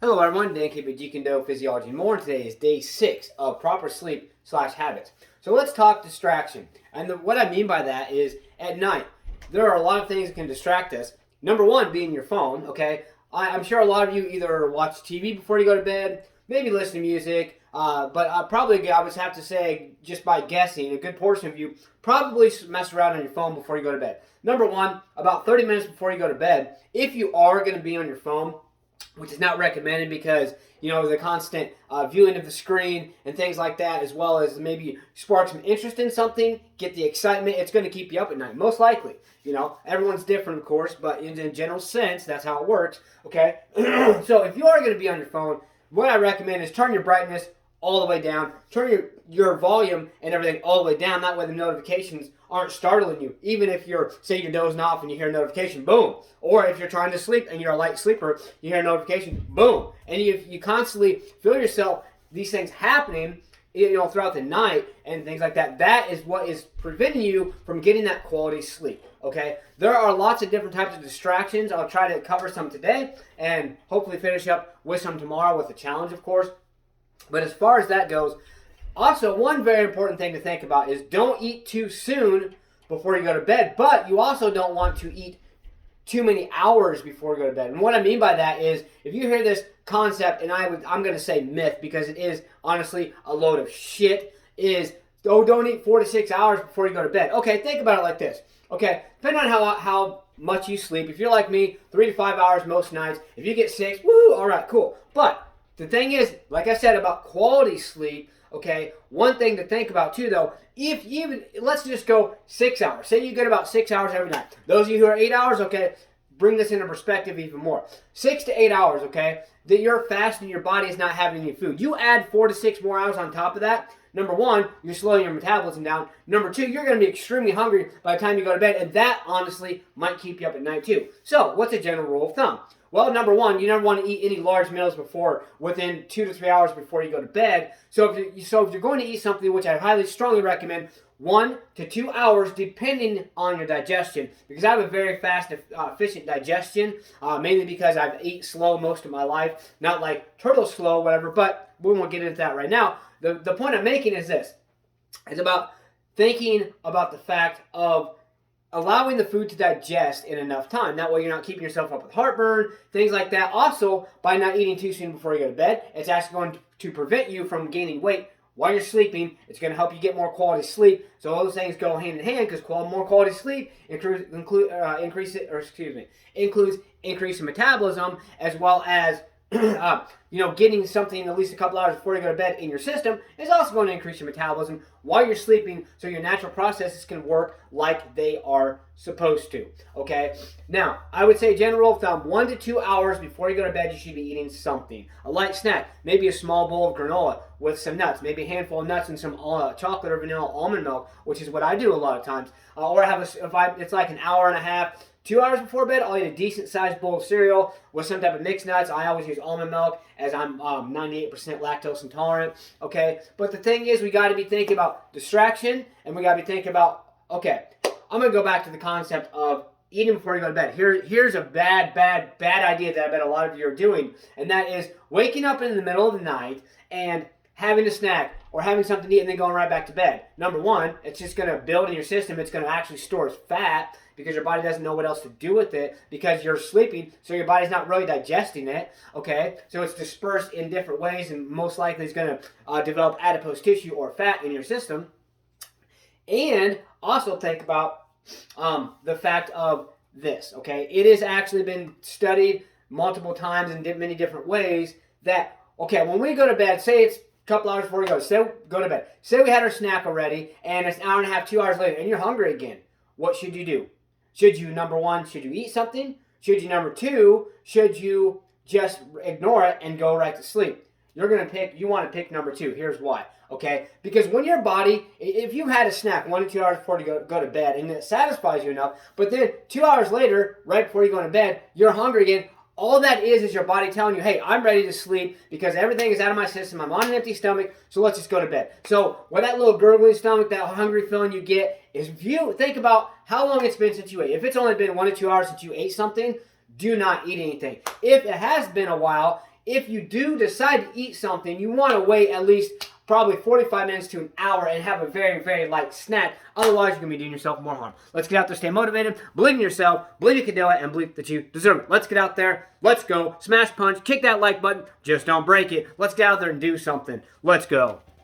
Hello everyone, Dan Keep Jeet, Kune, Physiology and more. Today is day 6 of proper sleep/habits. So let's talk distraction. And what I mean by that is at night, there are a lot of things that can distract us. Number one being your phone, okay? I'm sure a lot of you either watch TV before you go to bed, maybe listen to music, but probably I would have to say, just by guessing, a good portion of you probably mess around on your phone before you go to bed. Number one, about 30 minutes before you go to bed, if you are going to be on your phone, which is not recommended because, the constant viewing of the screen and things like that, as well as maybe spark some interest in something, get the excitement, it's going to keep you up at night, most likely. Everyone's different, of course, but in a general sense, that's how it works, okay? So if you are going to be on your phone, what I recommend is turn your brightness all the way down, turn your volume and everything all the way down, that way the notifications aren't startling you. Even if you're dozing off and you hear a notification, boom. Or if you're trying to sleep and you're a light sleeper, you hear a notification, boom. And you constantly feel yourself, these things happening, throughout the night and things like that. That is what is preventing you from getting that quality sleep, okay? There are lots of different types of distractions. I'll try to cover some today and hopefully finish up with some tomorrow with a challenge, of course. But as far as that goes, also one very important thing to think about is don't eat too soon before you go to bed, but you also don't want to eat too many hours before you go to bed. And what I mean by that is, if you hear this concept, and I'm going to say myth because it is honestly a load of shit, is, don't eat 4 to 6 hours before you go to bed. Okay, think about it like this. Okay, depending on how much you sleep, if you're like me, 3 to 5 hours most nights, if you get 6, woo, all right, cool. But the thing is, like I said about quality sleep, okay, one thing to think about too though, let's just go 6 hours. Say you get about 6 hours every night. Those of you who are 8 hours, okay, bring this into perspective even more. 6 to 8 hours, okay, that you're fasting, your body is not having any food. You add 4 to 6 more hours on top of that. Number one, you're slowing your metabolism down. Number two, you're going to be extremely hungry by the time you go to bed, and that honestly might keep you up at night too. So, what's a general rule of thumb? Well, number one, you never want to eat any large meals within 2 to 3 hours before you go to bed. So if you're going to eat something, which I highly strongly recommend, 1 to 2 hours depending on your digestion. Because I have a very fast, efficient digestion, mainly because I've eaten slow most of my life. Not like turtle slow, whatever, but we won't get into that right now. The point I'm making is this. It's about thinking about the fact of allowing the food to digest in enough time. That way you're not keeping yourself up with heartburn, things like that. Also, by not eating too soon before you go to bed, it's actually going to prevent you from gaining weight while you're sleeping. It's going to help you get more quality sleep. So all those things go hand in hand because more quality sleep includes increase in metabolism, as well as getting something at least a couple hours before you go to bed in your system is also going to increase your metabolism while you're sleeping, so your natural processes can work like they are supposed to, okay? Now, I would say general rule of thumb, 1 to 2 hours before you go to bed, you should be eating something. A light snack, maybe a small bowl of granola with some nuts, maybe a handful of nuts and some chocolate or vanilla almond milk, which is what I do a lot of times. Or it's like an hour and a half, 2 hours before bed, I'll eat a decent-sized bowl of cereal with some type of mixed nuts. I always use almond milk as I'm 98% lactose intolerant, okay? But the thing is, we got to be thinking about distraction, and we got to be thinking about, okay, I'm going to go back to the concept of eating before you go to bed. Here's a bad idea that I bet a lot of you are doing, and that is waking up in the middle of the night and having a snack or having something to eat and then going right back to bed. Number one, it's just going to build in your system. It's going to actually store as fat because your body doesn't know what else to do with it because you're sleeping, so your body's not really digesting it, okay? So it's dispersed in different ways, and most likely it's going to develop adipose tissue or fat in your system. And also think about the fact of this, okay? It has actually been studied multiple times in many different ways that, okay, when we go to bed, say it's a couple hours before we go to bed. Say we had our snack already, and it's an hour and a half, 2 hours later, and you're hungry again. What should you do? Should you, number one, should you eat something? Should you, number two, should you just ignore it and go right to sleep? You want to pick number two. Here's why, okay? Because when your body, if you had a snack 1 to 2 hours before you go to bed and it satisfies you enough, but then 2 hours later, right before you go to bed, you're hungry again, all that is your body telling you, hey, I'm ready to sleep because everything is out of my system. I'm on an empty stomach, so let's just go to bed. So with that little gurgling stomach, that hungry feeling you get, is if you think about how long it's been since you ate. If it's only been 1 to 2 hours since you ate something, do not eat anything. If it has been a while, if you do decide to eat something, you want to wait at least probably 45 minutes to an hour and have a very, very light snack. Otherwise, you're going to be doing yourself more harm. Let's get out there, stay motivated, believe in yourself, believe you can do it, and believe that you deserve it. Let's get out there. Let's go. Smash punch. Kick that like button. Just don't break it. Let's get out there and do something. Let's go.